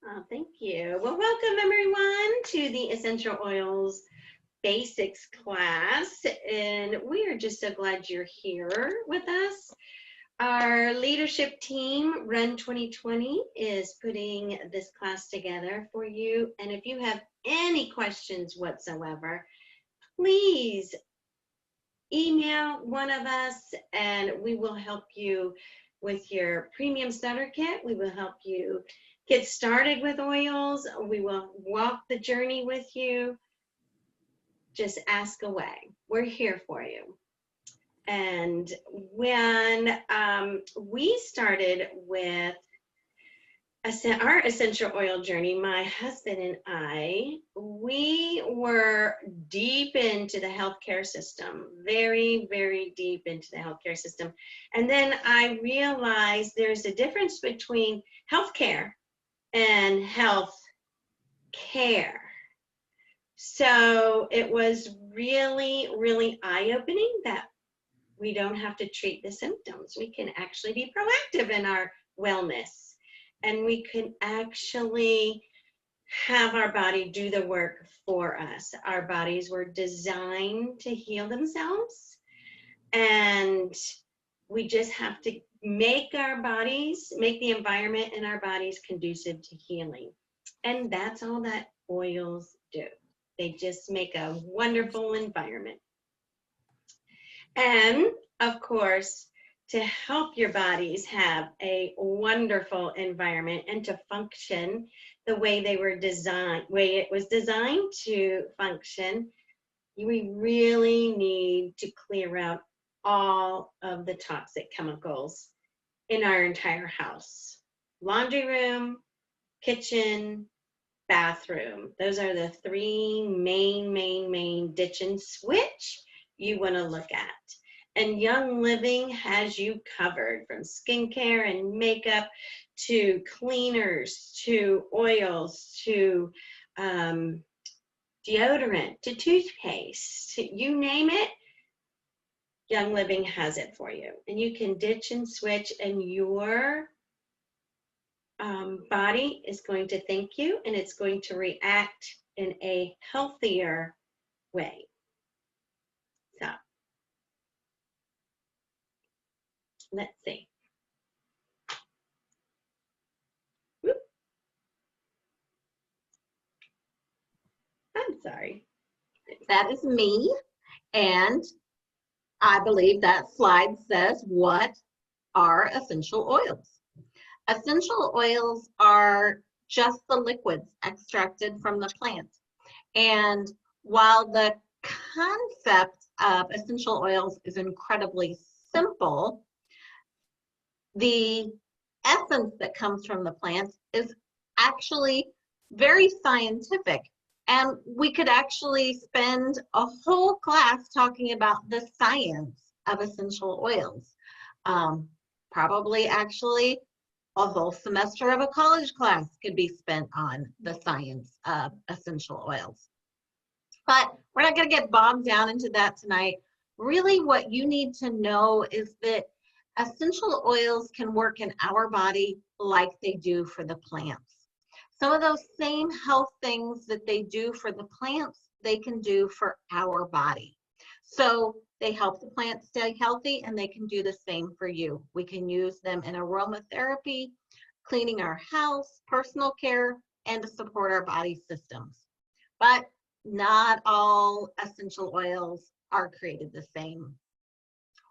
Oh, thank you. Well, welcome everyone to the Essential Oils Basics class. And we are just so glad you're here with us. Our leadership team, Run 2020, is putting this class together for you. And if you have any questions whatsoever, please email one of us and we will help you with your premium starter kit. We will help you get started with oils. We will walk the journey with you. Just ask away. We're here for you. And when we started with our essential oil journey, my husband and I, we were deep into the healthcare system, very, very deep into the healthcare system. And then I realized there's a difference between healthcare and health care. So it was really, really eye-opening that we don't have to treat the symptoms. We can actually be proactive in our wellness. And we can actually have our body do the work for us. Our bodies were designed to heal themselves, and we just have to make the environment in our bodies conducive to healing. And that's all that oils do. They just make a wonderful environment. And of course, to help your bodies have a wonderful environment and to function the way it was designed to function, we really need to clear out all of the toxic chemicals in our entire house. Laundry room, kitchen, bathroom. Those are the three main ditch and switch you want to look at. And Young Living has you covered, from skincare and makeup to cleaners to oils to deodorant to toothpaste, you name it. Young Living has it for you. And you can ditch and switch, and your body is going to thank you, and it's going to react in a healthier way. So let's see. Whoop. I'm sorry. That is me, and I believe that slide says, what are essential oils? Essential oils are just the liquids extracted from the plant. And while the concept of essential oils is incredibly simple, the essence that comes from the plant is actually very scientific. And we could actually spend a whole class talking about the science of essential oils. Probably actually a whole semester of a college class could be spent on the science of essential oils. But we're not going to get bogged down into that tonight. Really, what you need to know is that essential oils can work in our body like they do for the plants. Some of those same health things that they do for the plants, they can do for our body. So they help the plant stay healthy, and they can do the same for you. We can use them in aromatherapy, cleaning our house, personal care, and to support our body systems. But not all essential oils are created the same.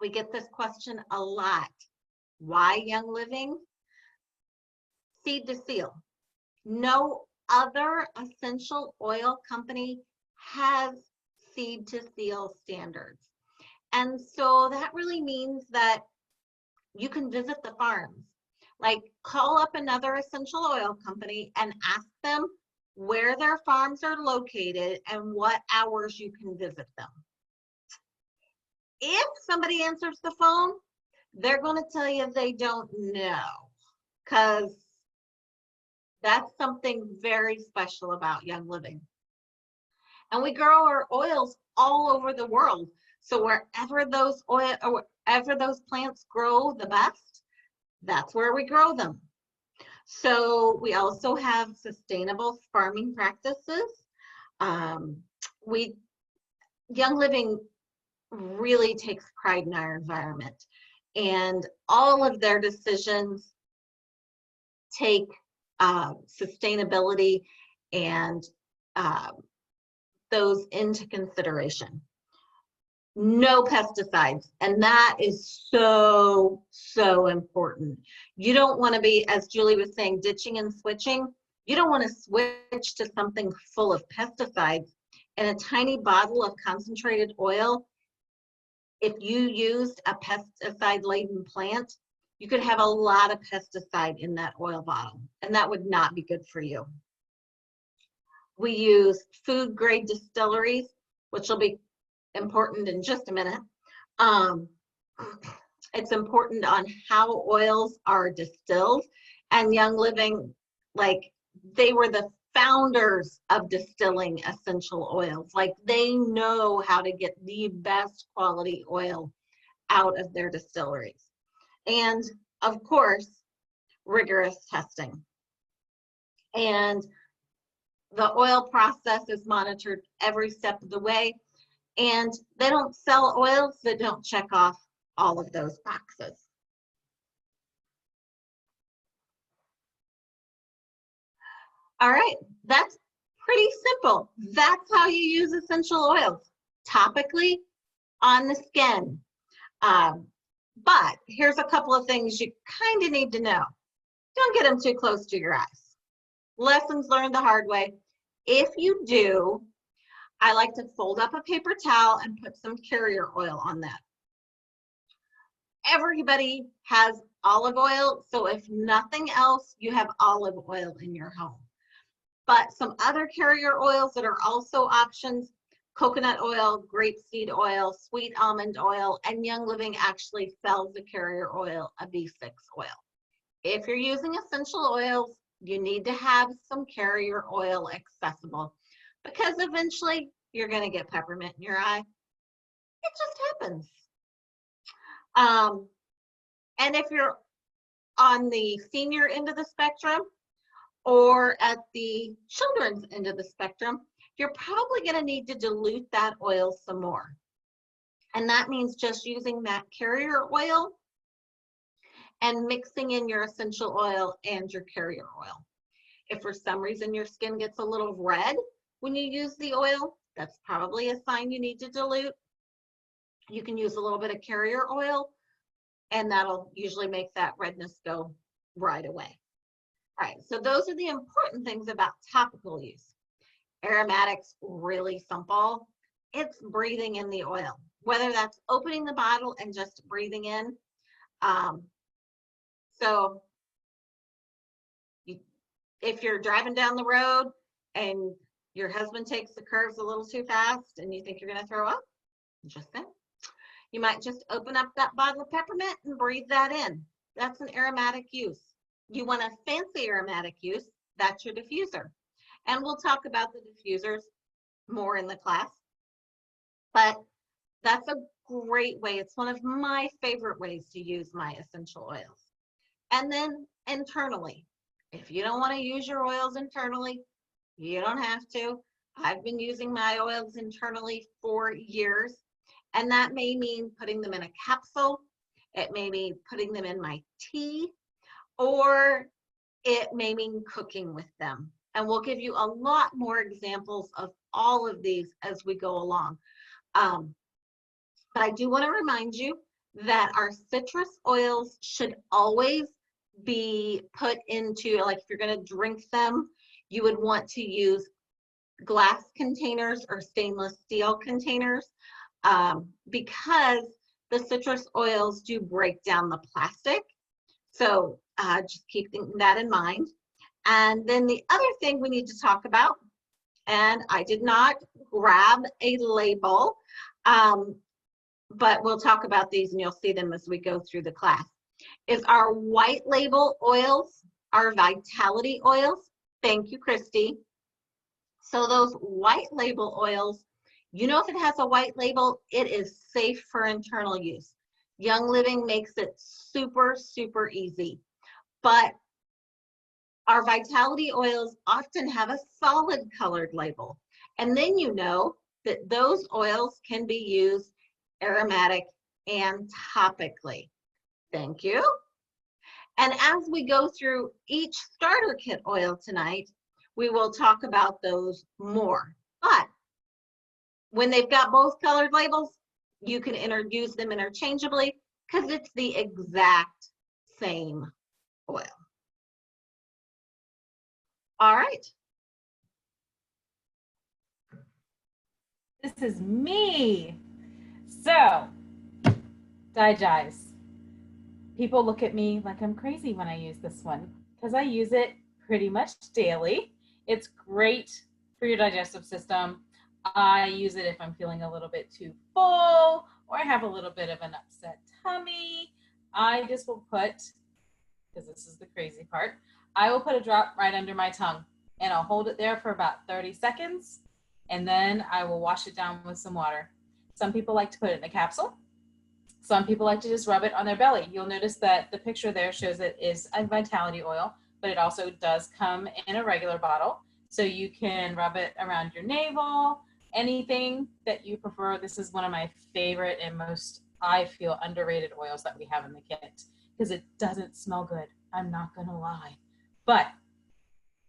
We get this question a lot. Why Young Living? Seed to seal. No other essential oil company has seed to seal standards. And so that really means that you can visit the farms. Like, call up another essential oil company and ask them where their farms are located and what hours you can visit them. If somebody answers the phone, they're going to tell you they don't know, because that's something very special about Young Living. And we grow our oils all over the world. So wherever those plants grow the best, that's where we grow them. So we also have sustainable farming practices. We Young Living really takes pride in our environment, and all of their decisions take sustainability and uh, those into consideration. No pesticides, and that is so, so important. You don't want to be, as Julie was saying, ditching and switching. You don't want to switch to something full of pesticides. And a tiny bottle of concentrated oil, if you used a pesticide-laden plant, you could have a lot of pesticide in that oil bottle, and that would not be good for you. We use food grade distilleries, which will be important in just a minute. It's important on how oils are distilled, and Young Living, like, they were the founders of distilling essential oils. Like, they know how to get the best quality oil out of their distilleries. And of course, rigorous testing. And the oil process is monitored every step of the way. And they don't sell oils that don't check off all of those boxes. All right, that's pretty simple. That's how you use essential oils, topically on the skin. But here's a couple of things you kind of need to know. Don't get them too close to your eyes. Lessons learned the hard way. If you do, I like to fold up a paper towel and put some carrier oil on that. Everybody has olive oil, so if nothing else, you have olive oil in your home. But some other carrier oils that are also options: coconut oil, grapeseed oil, sweet almond oil, and Young Living actually sells the carrier oil, a B6 oil. If you're using essential oils, you need to have some carrier oil accessible, because eventually you're going to get peppermint in your eye. It just happens. And if you're on the senior end of the spectrum or at the children's end of the spectrum, you're probably going to need to dilute that oil some more. And that means just using that carrier oil and mixing in your essential oil and your carrier oil. If for some reason your skin gets a little red when you use the oil, that's probably a sign you need to dilute. You can use a little bit of carrier oil, and that'll usually make that redness go right away. All right, so those are the important things about topical use. Aromatics, really simple. It's breathing in the oil, whether that's opening the bottle and just breathing in. So if you're driving down the road and your husband takes the curves a little too fast and you think you're going to throw up, just then, you might just open up that bottle of peppermint and breathe that in. That's an aromatic use. You want a fancy aromatic use, that's your diffuser. And we'll talk about the diffusers more in the class. But that's a great way. It's one of my favorite ways to use my essential oils. And then internally, if you don't want to use your oils internally, you don't have to. I've been using my oils internally for years, and that may mean putting them in a capsule. It may mean putting them in my tea, or it may mean cooking with them. And we'll give you a lot more examples of all of these as we go along. But I do want to remind you that our citrus oils should always be put into, like, if you're going to drink them, you would want to use glass containers or stainless steel containers, because the citrus oils do break down the plastic. So just keep that in mind. And then the other thing we need to talk about, and I did not grab a label, but we'll talk about these and you'll see them as we go through the class, is our white label oils, our vitality oils. Thank you, Christy. So those white label oils, you know, if it has a white label, it is safe for internal use. Young Living makes it super, super easy. But Our vitality oils often have a solid colored label. And then you know that those oils can be used aromatic and topically. Thank you. And as we go through each starter kit oil tonight, we will talk about those more. But when they've got both colored labels, you can use them interchangeably because it's the exact same oil. All right. This is me. So, Digest. People look at me like I'm crazy when I use this one because I use it pretty much daily. It's great for your digestive system. I use it if I'm feeling a little bit too full or I have a little bit of an upset tummy. I just will put, because this is the crazy part, I will put a drop right under my tongue and I'll hold it there for about 30 seconds and then I will wash it down with some water. Some people like to put it in a capsule. Some people like to just rub it on their belly. You'll notice that the picture there shows it is a vitality oil, but it also does come in a regular bottle. So you can rub it around your navel, anything that you prefer. This is one of my favorite and most, I feel, underrated oils that we have in the kit because it doesn't smell good. I'm not gonna lie, but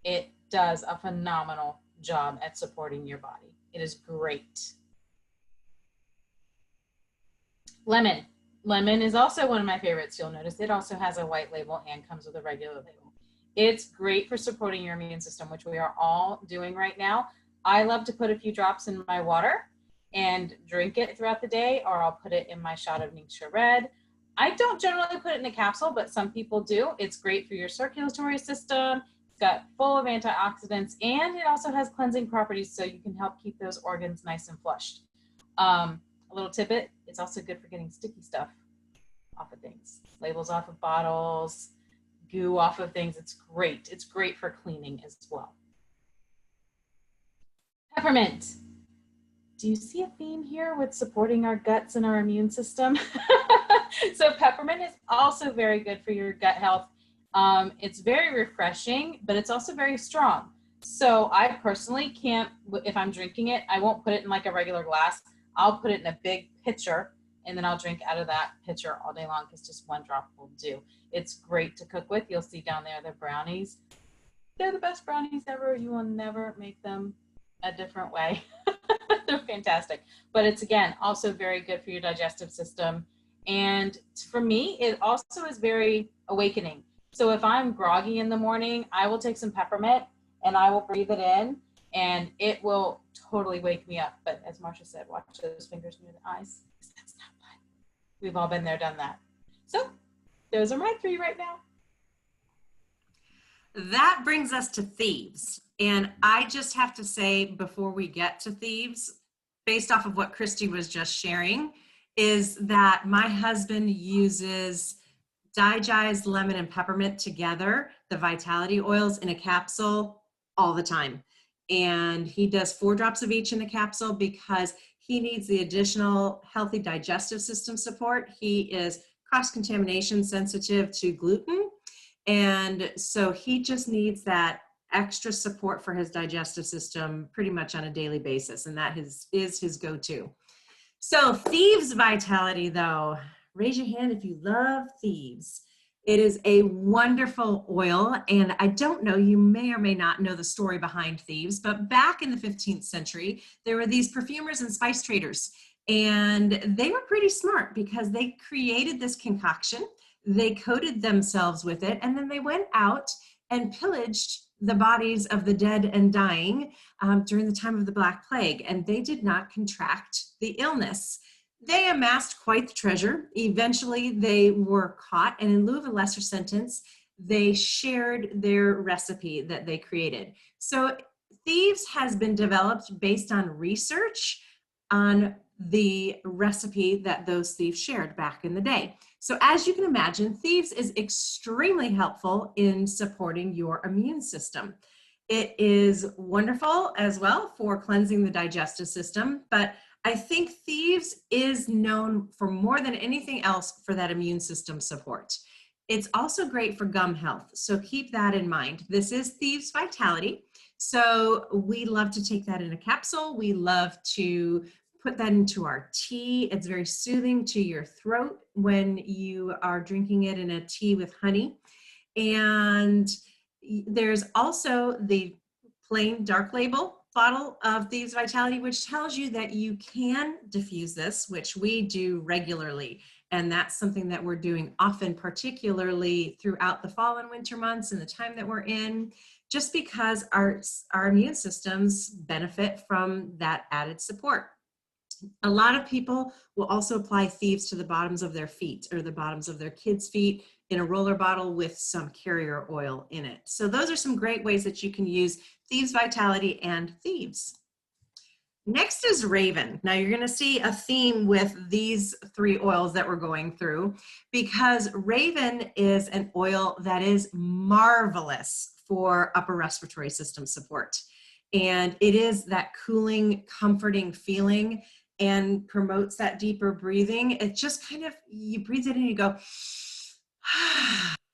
it does a phenomenal job at supporting your body. It is great. Lemon. Lemon is also one of my favorites. You'll notice it also has a white label and comes with a regular label. It's great for supporting your immune system, which we are all doing right now. I love to put a few drops in my water and drink it throughout the day, or I'll put it in my shot of Ningxia Red. I don't generally put it in a capsule, but some people do. It's great for your circulatory system. It's got full of antioxidants, and it also has cleansing properties, so you can help keep those organs nice and flushed. A little tidbit, it's also good for getting sticky stuff off of things. Labels off of bottles, goo off of things. It's great. It's great for cleaning as well. Peppermint. Do you see a theme here with supporting our guts and our immune system? So peppermint is also very good for your gut health. It's very refreshing, but it's also very strong. So I personally can't, if I'm drinking it, I won't put it in like a regular glass. I'll put it in a big pitcher and then I'll drink out of that pitcher all day long because just one drop will do. It's great to cook with. You'll see down there the brownies. They're the best brownies ever. You will never make them a different way. They're fantastic. But it's, again, also very good for your digestive system. And for me, it also is very awakening. So if I'm groggy in the morning, I will take some peppermint and I will breathe it in and it will totally wake me up. But as Marcia said, watch those fingers near the eyes. That's not fun. We've all been there, done that. So those are my three right now. That brings us to thieves. And I just have to say, before we get to thieves, based off of what Christy was just sharing, is that my husband uses Digest, lemon, and peppermint together, the vitality oils in a capsule all the time. And he does 4 drops of each in the capsule because he needs the additional healthy digestive system support. He is cross-contamination sensitive to gluten. And so he just needs that extra support for his digestive system pretty much on a daily basis. And that is his go-to. So Thieves Vitality, though, raise your hand if you love Thieves. It is a wonderful oil, and I don't know, you may or may not know the story behind Thieves, but back in the 15th century, there were these perfumers and spice traders, and they were pretty smart because they created this concoction, they coated themselves with it, and then they went out and pillaged the bodies of the dead and dying during the time of the Black Plague, and they did not contract the illness. They amassed quite the treasure. Eventually, they were caught, and in lieu of a lesser sentence, they shared their recipe that they created. So Thieves has been developed based on research on the recipe that those thieves shared back in the day. So as you can imagine, Thieves is extremely helpful in supporting your immune system. It is wonderful as well for cleansing the digestive system, but I think Thieves is known for more than anything else for that immune system support. It's also great for gum health, so keep that in mind. This is Thieves Vitality, so we love to take that in a capsule. We love to put that into our tea. It's very soothing to your throat when you are drinking it in a tea with honey. And there's also the plain dark label bottle of Thieves Vitality, which tells you that you can diffuse this, which we do regularly. And that's something that we're doing often, particularly throughout the fall and winter months and the time that we're in, just because our immune systems benefit from that added support. A lot of people will also apply Thieves to the bottoms of their feet or the bottoms of their kids' feet in a roller bottle with some carrier oil in it. So those are some great ways that you can use Thieves Vitality and Thieves. Next is Raven. Now you're going to see a theme with these 3 oils that we're going through, because Raven is an oil that is marvelous for upper respiratory system support. And it is that cooling, comforting feeling and promotes that deeper breathing. It just kind of, you breathe it in and you go,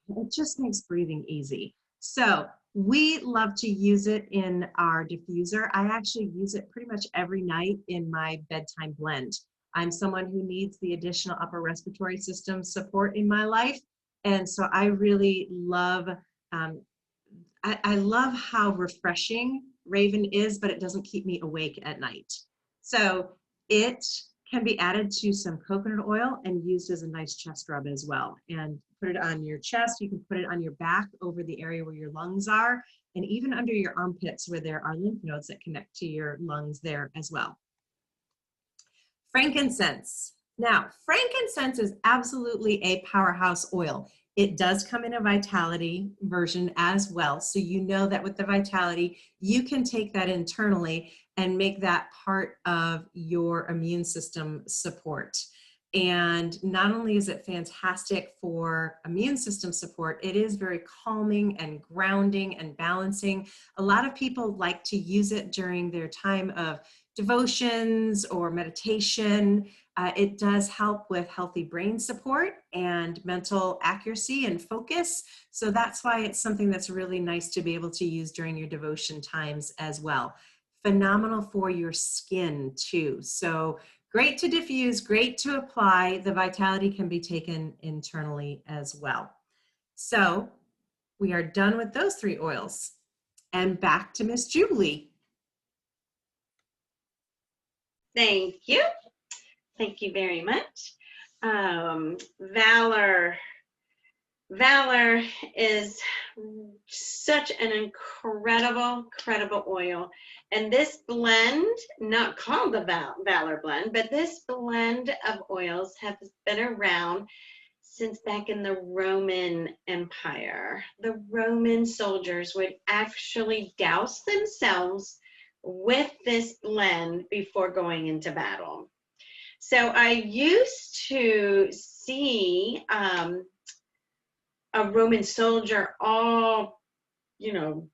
it just makes breathing easy. So we love to use it in our diffuser. I actually use it pretty much every night in my bedtime blend. I'm someone who needs the additional upper respiratory system support in my life. And so I really love, I love how refreshing Raven is, but it doesn't keep me awake at night. So it can be added to some coconut oil and used as a nice chest rub as well. And put it on your chest. You can put it on your back over the area where your lungs are, and even under your armpits where there are lymph nodes that connect to your lungs there as well. Frankincense. Now, frankincense is absolutely a powerhouse oil. It does come in a Vitality version as well. So you know that with the Vitality, you can take that internally and make that part of your immune system support. And not only is it fantastic for immune system support, it is very calming and grounding and balancing. A lot of people like to use it during their time of devotions or meditation. It does help with healthy brain support and mental accuracy and focus. So that's why it's something that's really nice to be able to use during your devotion times as well. Phenomenal for your skin too. So great to diffuse, great to apply. The Vitality can be taken internally as well. So we are done with those 3 oils. And back to Miss Jubilee. Thank you. Thank you very much. Valor. Valor is such an incredible oil. And this blend, not called the Valor blend, but this blend of oils has been around since back in the Roman Empire. The Roman soldiers would actually douse themselves with this blend before going into battle. So I used to see a Roman soldier all,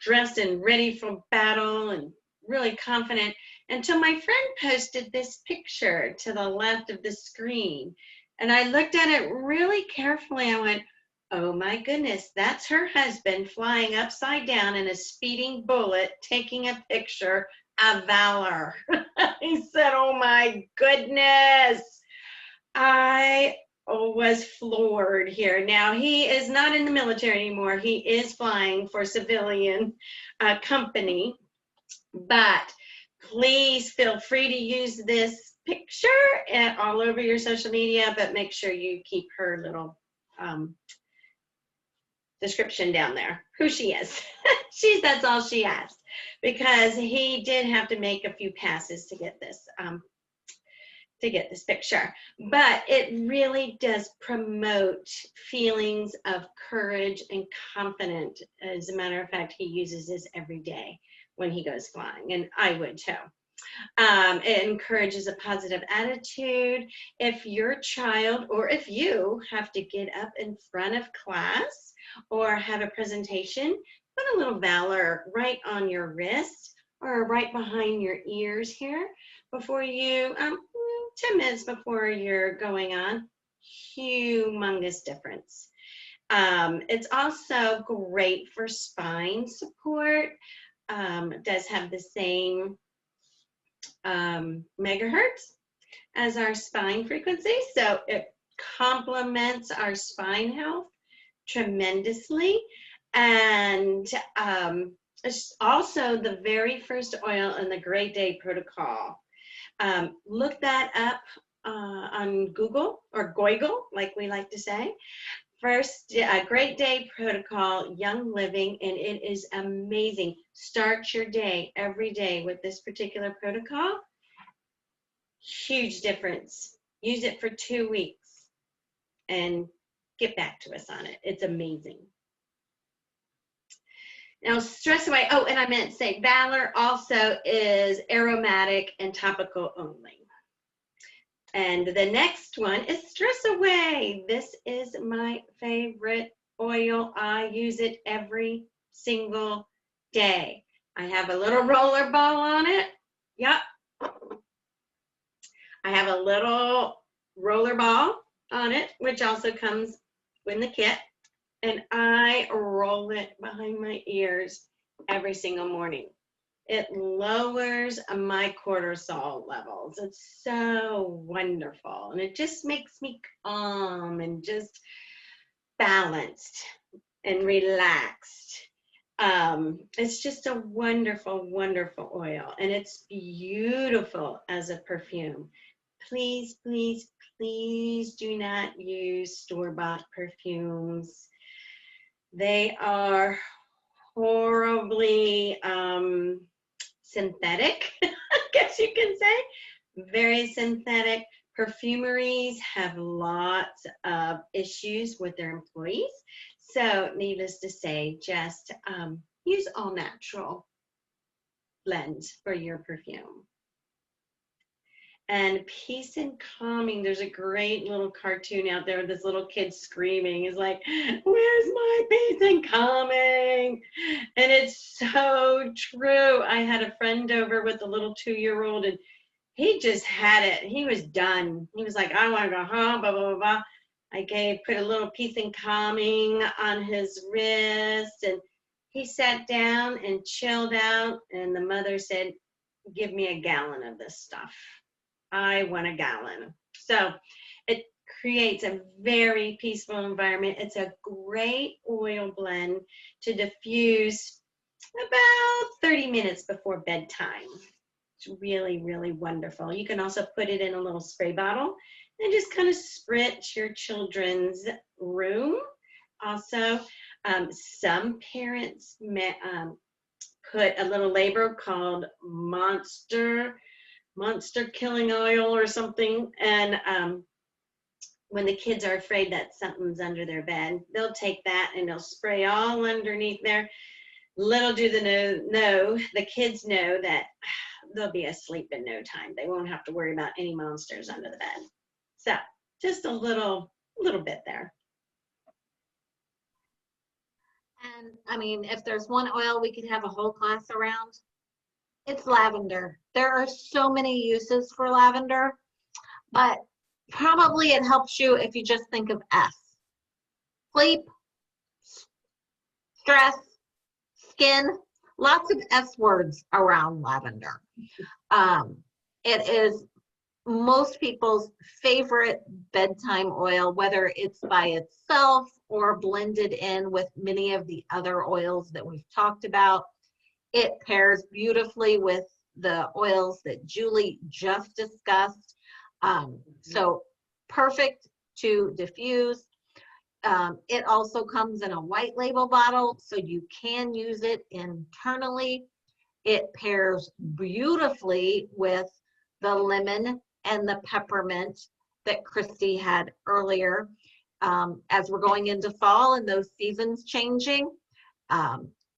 dressed and ready for battle and really confident, until my friend posted this picture to the left of the screen. And I looked at it really carefully. I went, oh my goodness, that's her husband flying upside down in a speeding bullet, taking a picture of Valor. He said, oh my goodness. I was floored here. Now, he is not in the military anymore. He is flying for civilian company, but please feel free to use this picture all over your social media, but make sure you keep her little description down there, who she is. That's all she asked, because he did have to make a few passes to get this picture. But it really does promote feelings of courage and confidence. As a matter of fact, he uses this every day when he goes flying, and I would too. It encourages a positive attitude. If your child or if you have to get up in front of class or have a presentation, put a little Valor right on your wrist or right behind your ears here before you, 10 minutes before you're going on. Humongous difference. It's also great for spine support. It does have the same megahertz as our spine frequency, so it complements our spine health tremendously. And it's also the very first oil in the Great Day Protocol. Look that up on Google, or Goigle, like we like to say. First, Great Day Protocol, Young Living, and it is amazing. Start your day every day with this particular protocol. Huge difference. Use it for 2 weeks and get back to us on it. It's amazing. Now, stress away. Oh, and I meant to say Valor also is aromatic and topical only. And the next one is Stress Away. This is my favorite oil. I use it every single day. I have a little roller ball on it. Yep. I have a little roller ball on it, which also comes in the kit. And I roll it behind my ears every single morning. It lowers my cortisol levels. It's so wonderful. And it just makes me calm and just balanced and relaxed. It's just a wonderful, wonderful oil. And it's beautiful as a perfume. Please, please, please do not use store-bought perfumes. They are horribly synthetic, I guess you can say. Very synthetic. Perfumeries have lots of issues with their employees. So needless to say, just use all natural blends for your perfume. And peace and calming. There's a great little cartoon out there with this little kid screaming. He's like, where's my peace and calming? And it's so true. I had a friend over with a little 2-year-old, and he just had it. He was done. He was like, I want to go home, blah, blah, blah, blah. I put a little peace and calming on his wrist, and he sat down and chilled out. And the mother said, give me a gallon of this stuff. I want a gallon. So it creates a very peaceful environment. It's a great oil blend to diffuse about 30 minutes before bedtime. It's really, really wonderful. You can also put it in a little spray bottle and just kind of spritz your children's room. Also, some parents put a little label called monster killing oil or something, and when the kids are afraid that something's under their bed, they'll take that and they'll spray all underneath there. Little do the kids know that they'll be asleep in no time. They won't have to worry about any monsters under the bed. So just a little bit there. And I mean, if there's one oil we could have a whole class around, it's lavender. There are so many uses for lavender, but probably it helps you if you just think of S. Sleep, stress, skin, lots of S words around lavender. It is most people's favorite bedtime oil, whether it's by itself or blended in with many of the other oils that we've talked about. It pairs beautifully with the oils that Julie just discussed. So perfect to diffuse. It also comes in a white label bottle, so you can use it internally. It pairs beautifully with the lemon and the peppermint that Christy had earlier. As we're going into fall and those seasons changing,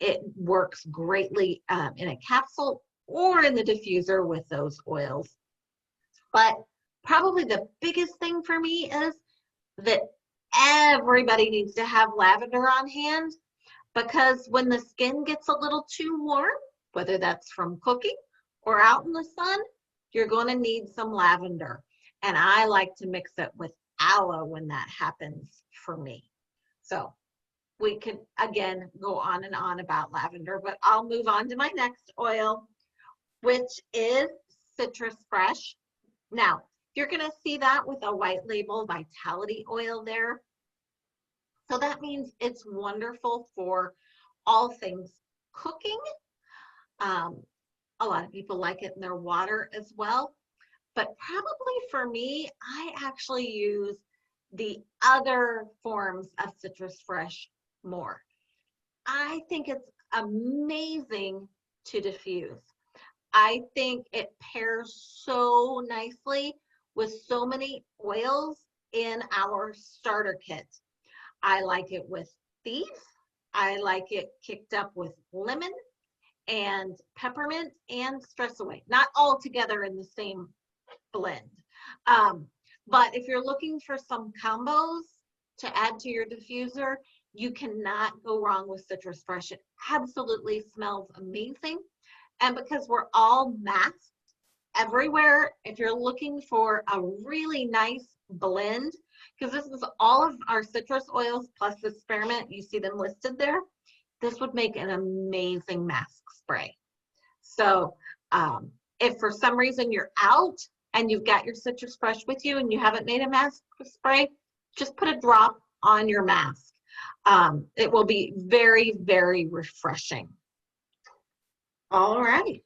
it works greatly in a capsule or in the diffuser with those oils. But probably the biggest thing for me is that everybody needs to have lavender on hand, because when the skin gets a little too warm, whether that's from cooking or out in the sun, you're going to need some lavender. And I like to mix it with aloe when that happens for me. So we could, again, go on and on about lavender, but I'll move on to my next oil, which is Citrus Fresh. Now, you're going to see that with a white label vitality oil there. So that means it's wonderful for all things cooking. A lot of people like it in their water as well. But probably for me, I actually use the other forms of Citrus Fresh more. I think it's amazing to diffuse. I think it pairs so nicely with so many oils in our starter kit. I like it with Thief. I like it kicked up with lemon and peppermint and Stress Away. Not all together in the same blend. But if you're looking for some combos to add to your diffuser, you cannot go wrong with Citrus Fresh. It absolutely smells amazing. And because we're all masked everywhere, if you're looking for a really nice blend, because this is all of our citrus oils plus the spearmint, you see them listed there, this would make an amazing mask spray. So if for some reason you're out and you've got your Citrus Fresh with you and you haven't made a mask spray, just put a drop on your mask. It will be very, very refreshing. All right,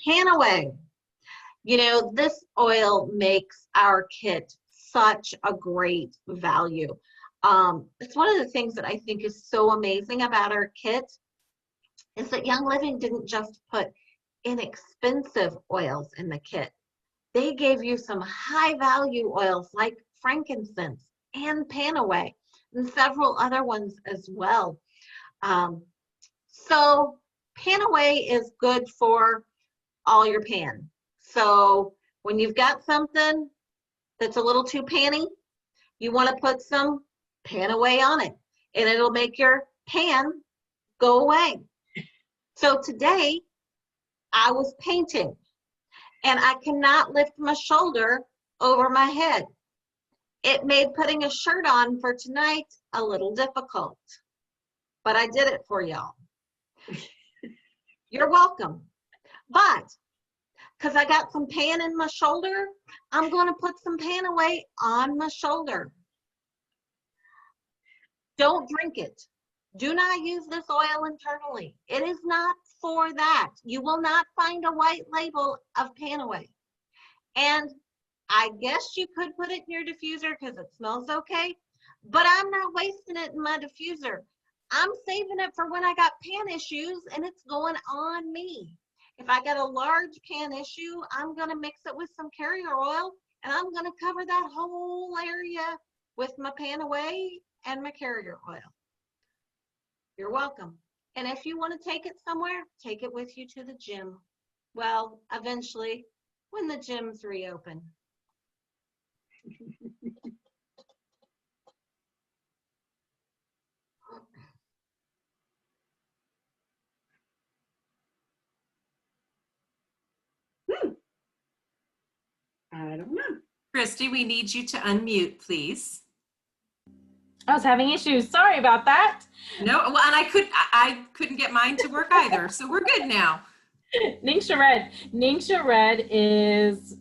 Panaway. You know, this oil makes our kit such a great value. It's one of the things that I think is so amazing about our kit is that Young Living didn't just put inexpensive oils in the kit. They gave you some high value oils like frankincense and Panaway and several other ones as well. So Panaway is good for all your pan. So when you've got something that's a little too panny, you want to put some Panaway on it and it'll make your pan go away. So today I was painting and I cannot lift my shoulder over my head. It made putting a shirt on for tonight a little difficult, but I did it for y'all. You're welcome. But because I got some pan in my shoulder, I'm going to put some Panaway on my shoulder. Don't drink it. Do not use this oil internally. It is not for that. You will not find a white label of Panaway. And I guess you could put it in your diffuser because it smells okay, but I'm not wasting it in my diffuser. I'm saving it for when I got pan issues and it's going on me. If I got a large pan issue, I'm going to mix it with some carrier oil and I'm going to cover that whole area with my Panaway and my carrier oil. You're welcome. And if you want to take it somewhere, take it with you to the gym. Well, eventually, when the gyms reopen. I don't know. Christy, we need you to unmute, please. I was having issues. Sorry about that. No, well, and I couldn't get mine to work either, so we're good now. Ningxia Red. Ningxia Red is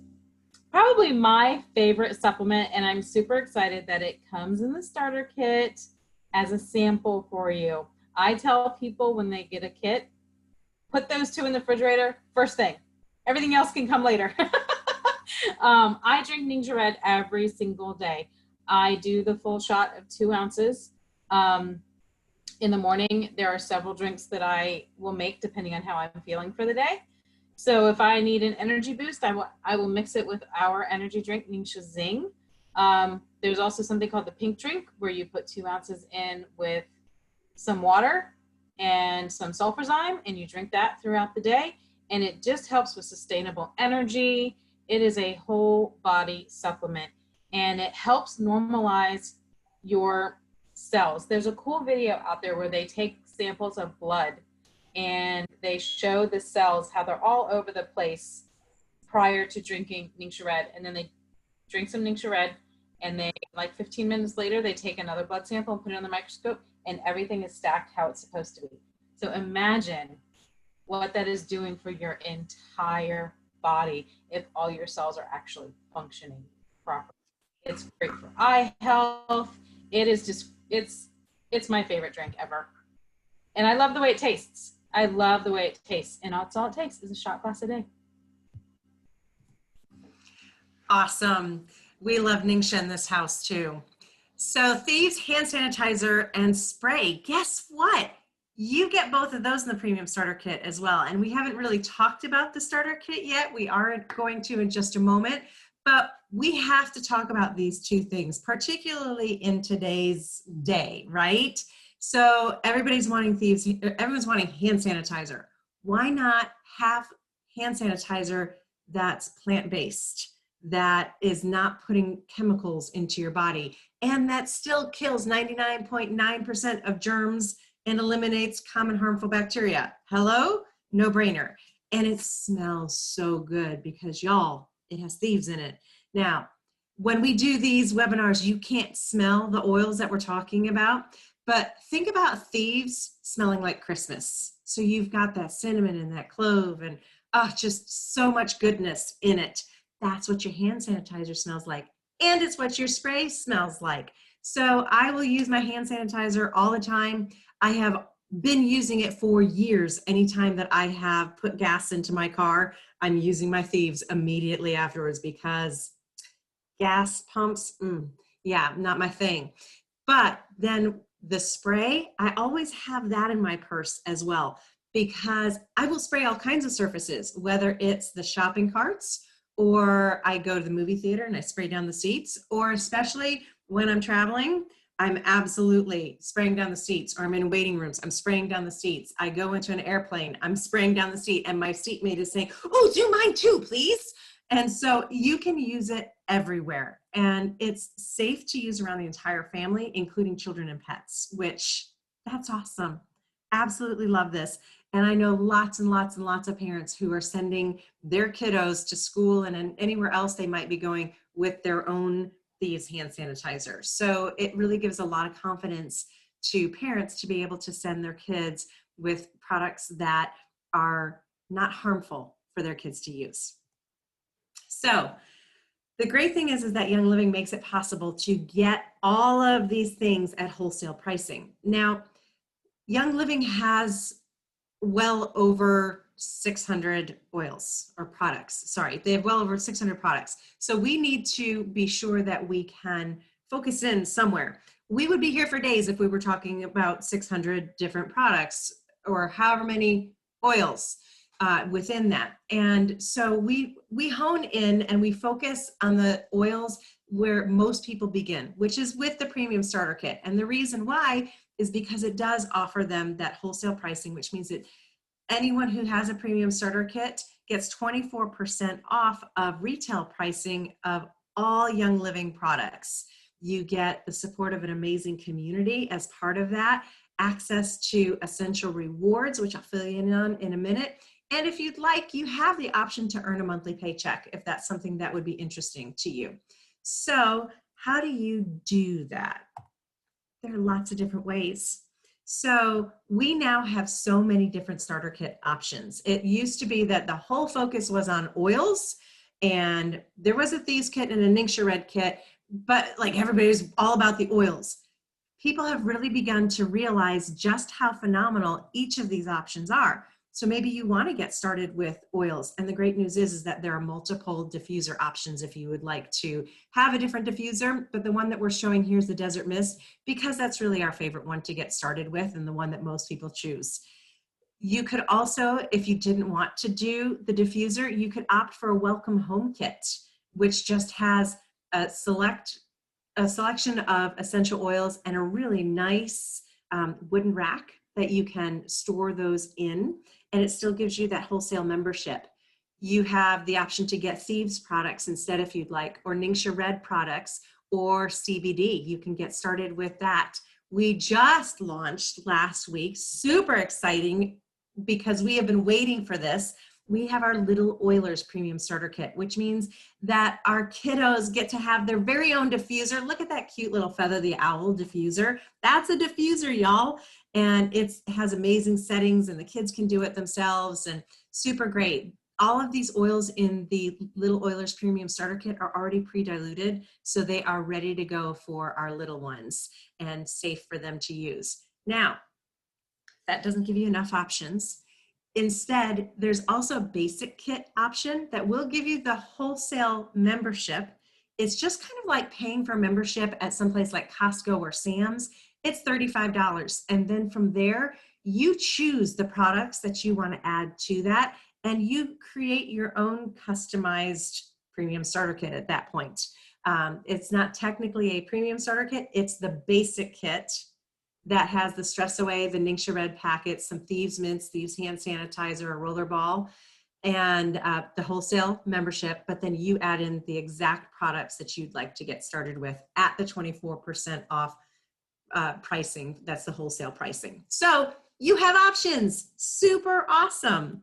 probably my favorite supplement, and I'm super excited that it comes in the starter kit as a sample for you. I tell people when they get a kit, put those two in the refrigerator first thing. Everything else can come later. I drink Ningxia Red every single day. I do the full shot of 2 ounces. In the morning, there are several drinks that I will make depending on how I'm feeling for the day. So if I need an energy boost, I will mix it with our energy drink, Ningxia Zing. There's also something called the pink drink where you put 2 ounces in with some water and some sulfurzyme and you drink that throughout the day. And it just helps with sustainable energy. It is a whole body supplement and it helps normalize your cells. There's a cool video out there where they take samples of blood and they show the cells, how they're all over the place prior to drinking Ningxia Red. And then they drink some Ningxia Red and they, like 15 minutes later, they take another blood sample and put it on the microscope and everything is stacked how it's supposed to be. So imagine what that is doing for your entire body if all your cells are actually functioning properly. It's great for eye health. It is just, it's my favorite drink ever. And I love the way it tastes. I love the way it tastes. And that's all it takes is a shot glass a day. Awesome. We love Ningxia in this house too. So Thieves hand sanitizer and spray, guess what? You get both of those in the premium starter kit as well. And we haven't really talked about the starter kit yet. We are going to in just a moment, but we have to talk about these two things, particularly in today's day, right? So everybody's wanting Thieves, everyone's wanting hand sanitizer. Why not have hand sanitizer that's plant-based, that is not putting chemicals into your body, and that still kills 99.9% of germs and eliminates common harmful bacteria? Hello? No brainer. And it smells so good because y'all, it has Thieves in it. Now, when we do these webinars, you can't smell the oils that we're talking about, but think about Thieves smelling like Christmas. So you've got that cinnamon and that clove and just so much goodness in it. That's what your hand sanitizer smells like. And it's what your spray smells like. So I will use my hand sanitizer all the time. I have been using it for years. Anytime that I have put gas into my car, I'm using my Thieves immediately afterwards because gas pumps, yeah, not my thing. But then the spray, I always have that in my purse as well because I will spray all kinds of surfaces, whether it's the shopping carts or I go to the movie theater and I spray down the seats, or especially when I'm traveling, I'm absolutely spraying down the seats, or I'm in waiting rooms, I'm spraying down the seats. I go into an airplane, I'm spraying down the seat, and my seatmate is saying, oh, do mine too, please. And so you can use it everywhere. And it's safe to use around the entire family, including children and pets, which that's awesome. Absolutely love this. And I know lots and lots and lots of parents who are sending their kiddos to school and anywhere else they might be going with their own Thieves hand sanitizer. So it really gives a lot of confidence to parents to be able to send their kids with products that are not harmful for their kids to use. So the great thing is that Young Living makes it possible to get all of these things at wholesale pricing. Now, Young Living has well over 600 oils or products. Sorry, they have well over 600 products. So we need to be sure that we can focus in somewhere. We would be here for days if we were talking about 600 different products or however many oils within that. And so we hone in and we focus on the oils where most people begin, which is with the premium starter kit. And the reason why is because it does offer them that wholesale pricing, which means that anyone who has a premium starter kit gets 24% off of retail pricing of all Young Living products. You get the support of an amazing community as part of that, access to essential rewards, which I'll fill you in on in a minute. And if you'd like, you have the option to earn a monthly paycheck if that's something that would be interesting to you. So how do you do that? There are lots of different ways. So we now have so many different starter kit options. It used to be that the whole focus was on oils, and there was a Thieves kit and a Ningxia Red kit, but like everybody's all about the oils. People have really begun to realize just how phenomenal each of these options are. So maybe you want to get started with oils. And the great news is that there are multiple diffuser options if you would like to have a different diffuser, but the one that we're showing here is the Desert Mist because that's really our favorite one to get started with and the one that most people choose. You could also, if you didn't want to do the diffuser, you could opt for a Welcome Home Kit, which just has a selection of essential oils and a really nice wooden rack that you can store those in, and it still gives you that wholesale membership. You have the option to get Thieves products instead if you'd like, or Ningxia Red products, or CBD. You can get started with that. We just launched last week, super exciting because we have been waiting for this. we have our Little Oilers Premium Starter Kit, which means that our kiddos get to have their very own diffuser. Look at that cute little Feather the Owl diffuser. That's a diffuser, y'all. And it has amazing settings, and the kids can do it themselves, and super great. All of these oils in the Little Oilers Premium Starter Kit are already pre-diluted, so they are ready to go for our little ones and safe for them to use. Now, that doesn't give you enough options. Instead, there's also a basic kit option that will give you the wholesale membership. It's just kind of like paying for membership at someplace like Costco or Sam's. It's $35. And then from there, you choose the products that you want to add to that, and you create your own customized premium starter kit at that point. It's not technically a premium starter kit. It's the basic kit that has the Stress Away, the Ningxia Red packets, some Thieves Mints, Thieves hand sanitizer, a roller ball, and the wholesale membership. But then you add in the exact products that you'd like to get started with at the 24% off pricing. That's the wholesale pricing. So you have options. Super awesome.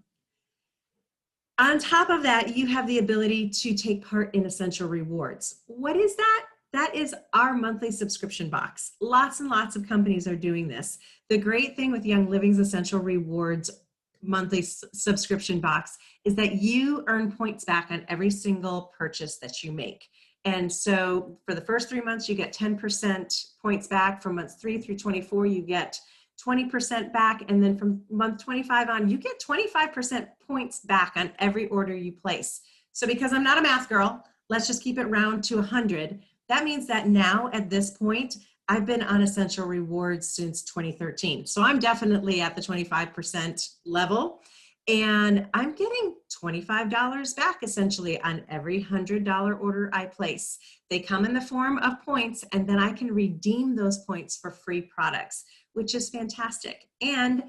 On top of that, you have the ability to take part in Essential Rewards. What is that? That is our monthly subscription box. Lots and lots of companies are doing this. The great thing with Young Living's Essential Rewards monthly subscription box is that you earn points back on every single purchase that you make. And so for the first 3 months, you get 10% points back. From months 3 through 24, you get 20% back. And then from month 25 on, you get 25% points back on every order you place. So because I'm not a math girl, let's just keep it round to 100. That means that now at this point, I've been on Essential Rewards since 2013. So I'm definitely at the 25% level, and I'm getting $25 back essentially on every $100 order I place. They come in the form of points, and then I can redeem those points for free products, which is fantastic. And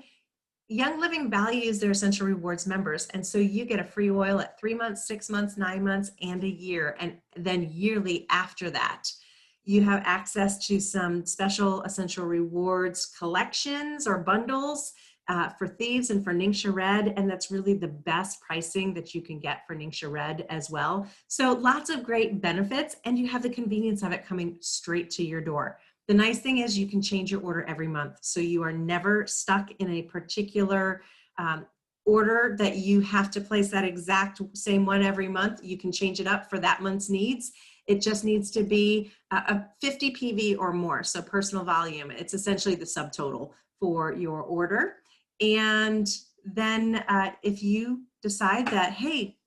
Young Living values their Essential Rewards members, and so you get a free oil at 3 months, 6 months, 9 months, and a year, and then yearly after that. You have access to some special Essential Rewards collections or bundles for Thieves and for Ningxia Red, and that's really the best pricing that you can get for Ningxia Red as well. So lots of great benefits, and you have the convenience of it coming straight to your door. The nice thing is you can change your order every month, so you are never stuck in a particular order that you have to place that exact same one every month. You can change it up for that month's needs. It just needs to be a 50 PV or more, so personal volume. It's essentially the subtotal for your order. And then if you decide that, hey,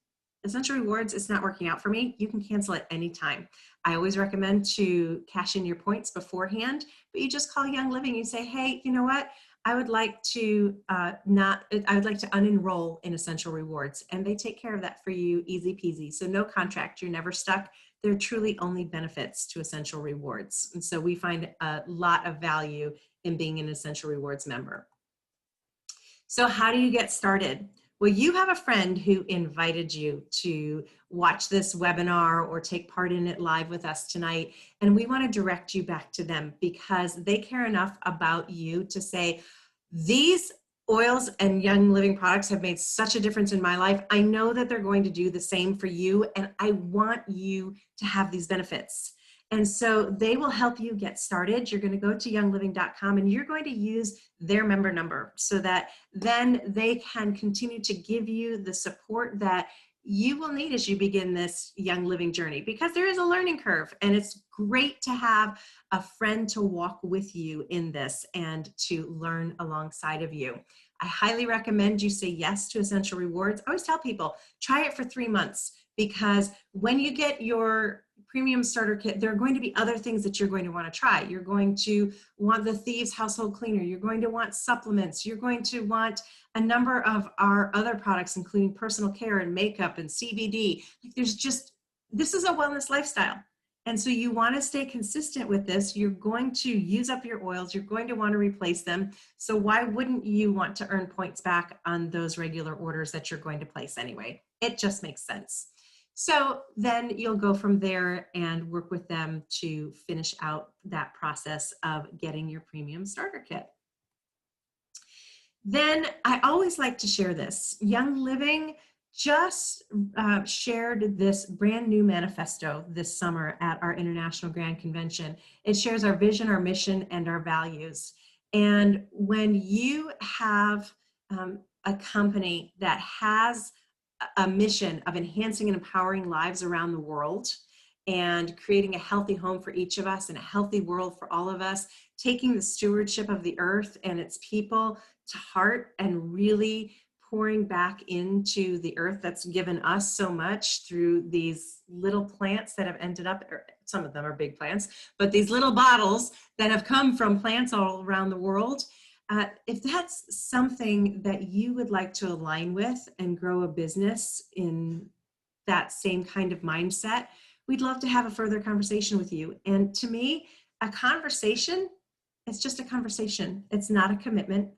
Essential Rewards is not working out for me, you can cancel at any time. I always recommend to cash in your points beforehand, but you just call Young Living and say, hey, you know what? I would like to unenroll in Essential Rewards, and they take care of that for you, easy peasy. So no contract, you're never stuck. There are truly only benefits to Essential Rewards. And so we find a lot of value in being an Essential Rewards member. So how do you get started? Well, you have a friend who invited you to watch this webinar or take part in it live with us tonight. And we want to direct you back to them because they care enough about you to say, these oils and Young Living products have made such a difference in my life. I know that they're going to do the same for you, and I want you to have these benefits. And so they will help you get started. You're going to go to youngliving.com and you're going to use their member number so that then they can continue to give you the support that you will need as you begin this Young Living journey, because there is a learning curve, and it's great to have a friend to walk with you in this and to learn alongside of you. I highly recommend you say yes to Essential Rewards. I always tell people, try it for 3 months, because when you get your premium starter kit, there are going to be other things that you're going to want to try. You're going to want the Thieves household cleaner. You're going to want supplements. You're going to want a number of our other products, including personal care and makeup and CBD. This is a wellness lifestyle. And so you want to stay consistent with this. You're going to use up your oils. You're going to want to replace them. So why wouldn't you want to earn points back on those regular orders that you're going to place anyway? It just makes sense. So then you'll go from there and work with them to finish out that process of getting your premium starter kit. Then I always like to share this. Young Living just shared this brand new manifesto this summer at our International Grand Convention. It shares our vision, our mission, and our values. And when you have a company that has a mission of enhancing and empowering lives around the world and creating a healthy home for each of us and a healthy world for all of us, taking the stewardship of the earth and its people to heart and really pouring back into the earth that's given us so much through these little plants that have ended up, or some of them are big plants, but these little bottles that have come from plants all around the world. If that's something that you would like to align with and grow a business in that same kind of mindset, we'd love to have a further conversation with you. And to me, a conversation, it's just a conversation. It's not a commitment.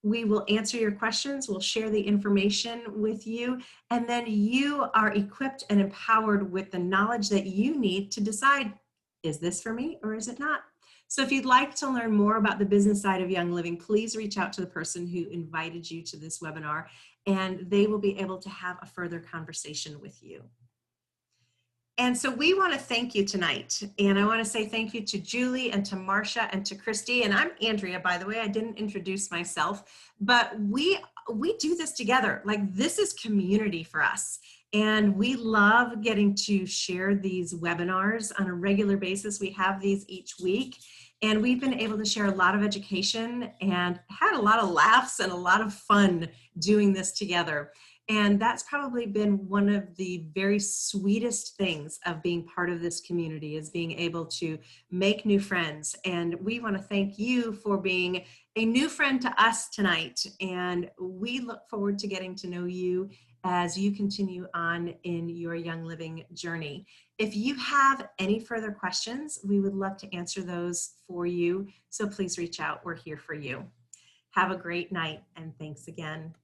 We will answer your questions. We'll share the information with you. And then you are equipped and empowered with the knowledge that you need to decide, is this for me or is it not? So if you'd like to learn more about the business side of Young Living, please reach out to the person who invited you to this webinar, and they will be able to have a further conversation with you. And so we want to thank you tonight. And I want to say thank you to Julie and to Marcia and to Christy. And I'm Andrea, by the way. I didn't introduce myself, but we do this together. Like, this is community for us. And we love getting to share these webinars on a regular basis. We have these each week. And we've been able to share a lot of education and had a lot of laughs and a lot of fun doing this together. And that's probably been one of the very sweetest things of being part of this community, is being able to make new friends. And we want to thank you for being a new friend to us tonight. And we look forward to getting to know you as you continue on in your Young Living journey. If you have any further questions, we would love to answer those for you. So please reach out. We're here for you. Have a great night, and thanks again.